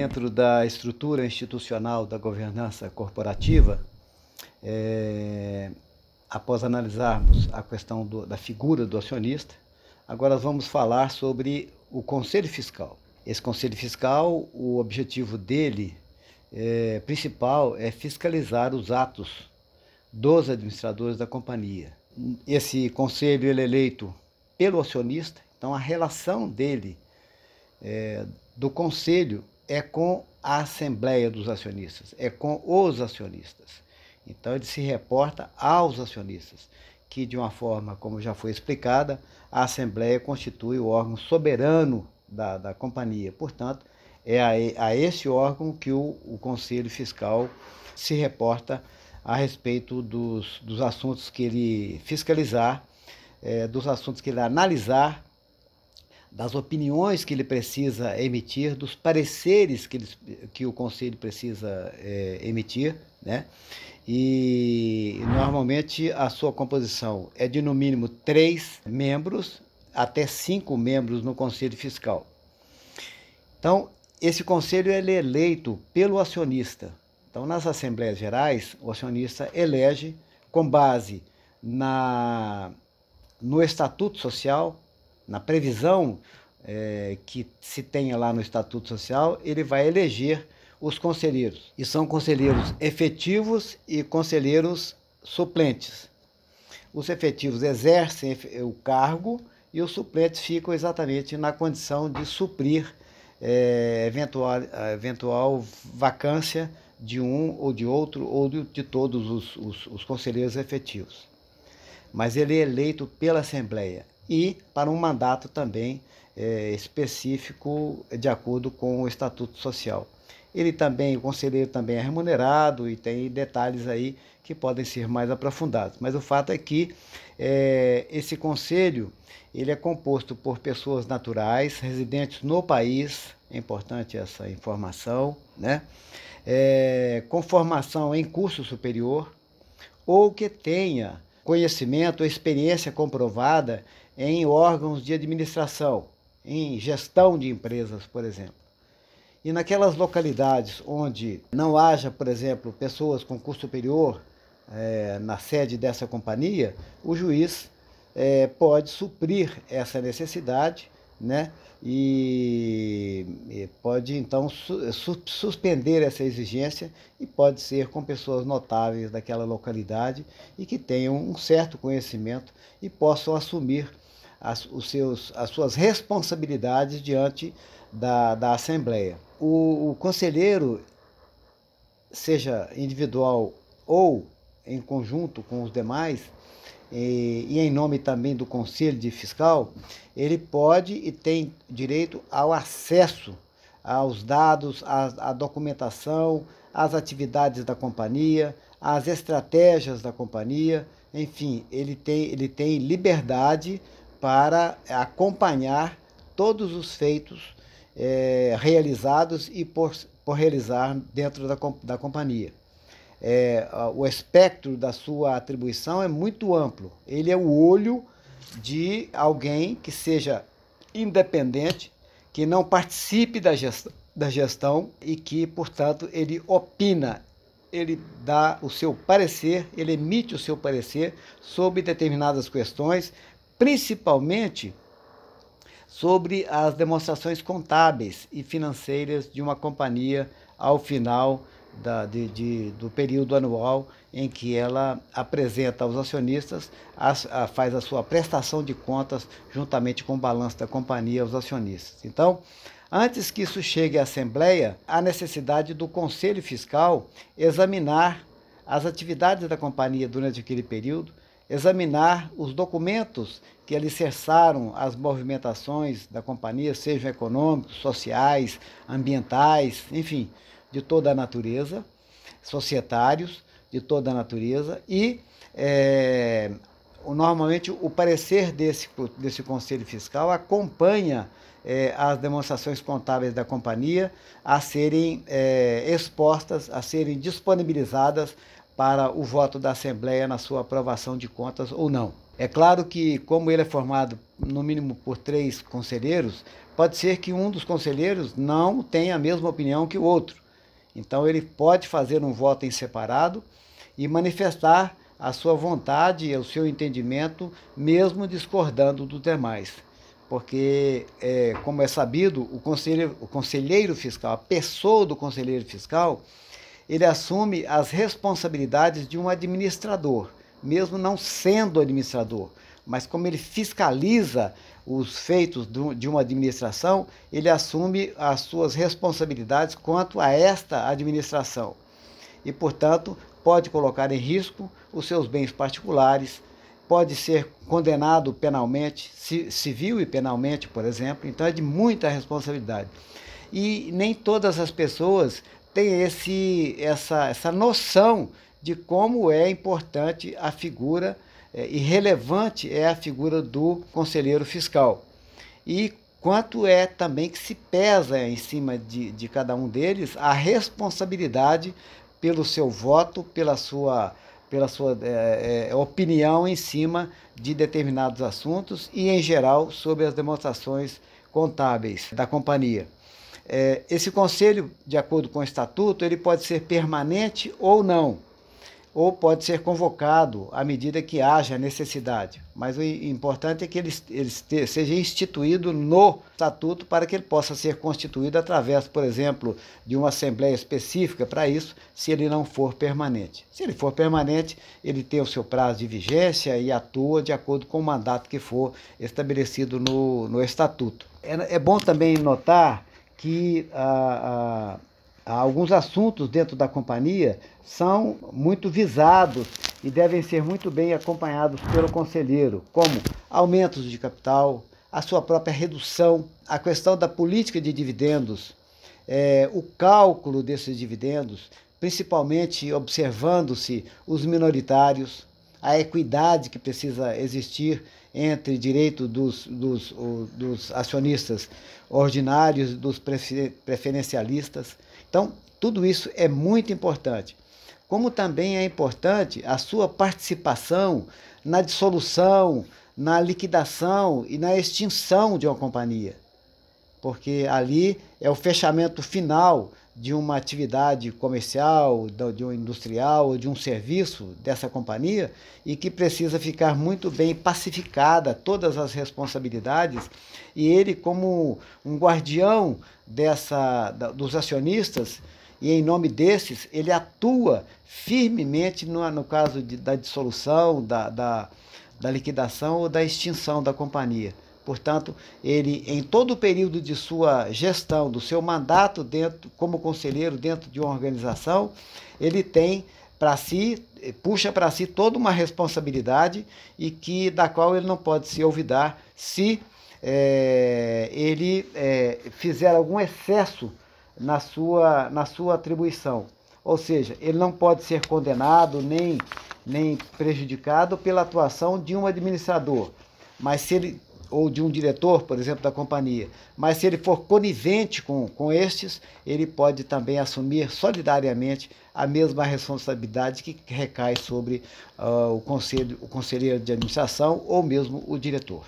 dentro da estrutura institucional da governança corporativa, após analisarmos a questão da figura do acionista, agora vamos falar sobre o Conselho Fiscal. Esse Conselho Fiscal, o objetivo dele principal é fiscalizar os atos dos administradores da companhia. Esse conselho ele é eleito pelo acionista, então a relação dele, do conselho, é com a Assembleia dos Acionistas, é com os acionistas. Então ele se reporta aos acionistas, que de uma forma, como já foi explicada, a Assembleia constitui o órgão soberano da companhia. Portanto, é a esse órgão que o Conselho Fiscal se reporta a respeito dos assuntos que ele fiscalizar, dos assuntos que ele analisar, das opiniões que ele precisa emitir, dos pareceres que o Conselho precisa emitir, né? E normalmente a sua composição é de no mínimo 3 membros, até 5 membros no Conselho Fiscal. Então, esse conselho ele é eleito pelo acionista. Então, nas Assembleias Gerais, o acionista elege com base no Estatuto Social, na previsão que se tenha lá no Estatuto Social, ele vai eleger os conselheiros. E são conselheiros efetivos e conselheiros suplentes. Os efetivos exercem o cargo e os suplentes ficam exatamente na condição de suprir eventual vacância de um ou de outro ou de todos os conselheiros efetivos. Mas ele é eleito pela Assembleia e para um mandato também específico de acordo com o Estatuto Social. O conselheiro também é remunerado e tem detalhes aí que podem ser mais aprofundados. Mas o fato é que esse conselho ele é composto por pessoas naturais, residentes no país, é importante essa informação, né? Com formação em curso superior ou que tenha conhecimento ou experiência comprovada em órgãos de administração, em gestão de empresas, por exemplo. E naquelas localidades onde não haja, por exemplo, pessoas com curso superior na sede dessa companhia, o juiz pode suprir essa necessidade, né? E pode então suspender essa exigência e pode ser com pessoas notáveis daquela localidade e que tenham um certo conhecimento e possam assumir as suas responsabilidades diante da Assembleia. O conselheiro, seja individual ou em conjunto com os demais, e em nome também do Conselho de Fiscal, ele pode e tem direito ao acesso aos dados, à documentação, às atividades da companhia, às estratégias da companhia, enfim, ele tem liberdade para acompanhar todos os feitos realizados e por realizar dentro da companhia. O espectro da sua atribuição é muito amplo. Ele é o olho de alguém que seja independente, que não participe da gestão e que, portanto, ele opina, ele dá o seu parecer, ele emite o seu parecer sobre determinadas questões, principalmente sobre as demonstrações contábeis e financeiras de uma companhia ao final do período anual em que ela apresenta aos acionistas, faz a sua prestação de contas juntamente com o balanço da companhia aos acionistas. Então, antes que isso chegue à Assembleia, há necessidade do Conselho Fiscal examinar as atividades da companhia durante aquele período, examinar os documentos que alicerçaram as movimentações da companhia, sejam econômicos, sociais, ambientais, enfim, de toda a natureza, societários de toda a natureza, e normalmente o parecer desse Conselho Fiscal acompanha as demonstrações contábeis da companhia a serem expostas, a serem disponibilizadas para o voto da Assembleia na sua aprovação de contas ou não. É claro que, como ele é formado no mínimo por 3 conselheiros, pode ser que um dos conselheiros não tenha a mesma opinião que o outro. Então ele pode fazer um voto em separado e manifestar a sua vontade e o seu entendimento, mesmo discordando dos demais. Porque, como é sabido, o conselheiro fiscal, a pessoa do conselheiro fiscal, ele assume as responsabilidades de um administrador, mesmo não sendo administrador. Mas como ele fiscaliza os feitos de uma administração, ele assume as suas responsabilidades quanto a esta administração. E, portanto, pode colocar em risco os seus bens particulares, pode ser condenado penalmente, civil e penalmente, por exemplo. Então é de muita responsabilidade. E nem todas as pessoas têm essa noção de como é importante a figura e relevante é a figura do conselheiro fiscal. E quanto é também que se pesa em cima de cada um deles a responsabilidade pelo seu voto, pela sua opinião em cima de determinados assuntos e, em geral, sobre as demonstrações contábeis da companhia. Esse conselho, de acordo com o estatuto, ele pode ser permanente ou não, ou pode ser convocado à medida que haja necessidade. Mas o importante é que ele seja instituído no estatuto para que ele possa ser constituído através, por exemplo, de uma assembleia específica para isso, se ele não for permanente. Se ele for permanente, ele tem o seu prazo de vigência e atua de acordo com o mandato que for estabelecido no estatuto. É bom também notar que alguns assuntos dentro da companhia são muito visados e devem ser muito bem acompanhados pelo conselheiro, como aumentos de capital, a sua própria redução, a questão da política de dividendos, o cálculo desses dividendos, principalmente observando-se os minoritários, a equidade que precisa existir entre direito dos acionistas ordinários e dos preferencialistas. Então, tudo isso é muito importante. Como também é importante a sua participação na dissolução, na liquidação e na extinção de uma companhia. Porque ali é o fechamento final de uma atividade comercial, de um industrial ou de um serviço dessa companhia e que precisa ficar muito bem pacificada todas as responsabilidades e ele, como um guardião dos acionistas e em nome desses, ele atua firmemente no caso da dissolução, da liquidação ou da extinção da companhia. Portanto, ele, em todo o período de sua gestão, do seu mandato como conselheiro dentro de uma organização, ele tem puxa para si toda uma responsabilidade e da qual ele não pode se olvidar se ele fizer algum excesso na sua atribuição. Ou seja, ele não pode ser condenado nem prejudicado pela atuação de um administrador, ou de um diretor, por exemplo, da companhia. Mas se ele for conivente com estes, ele pode também assumir solidariamente a mesma responsabilidade que recai sobre o conselheiro de administração ou mesmo o diretor.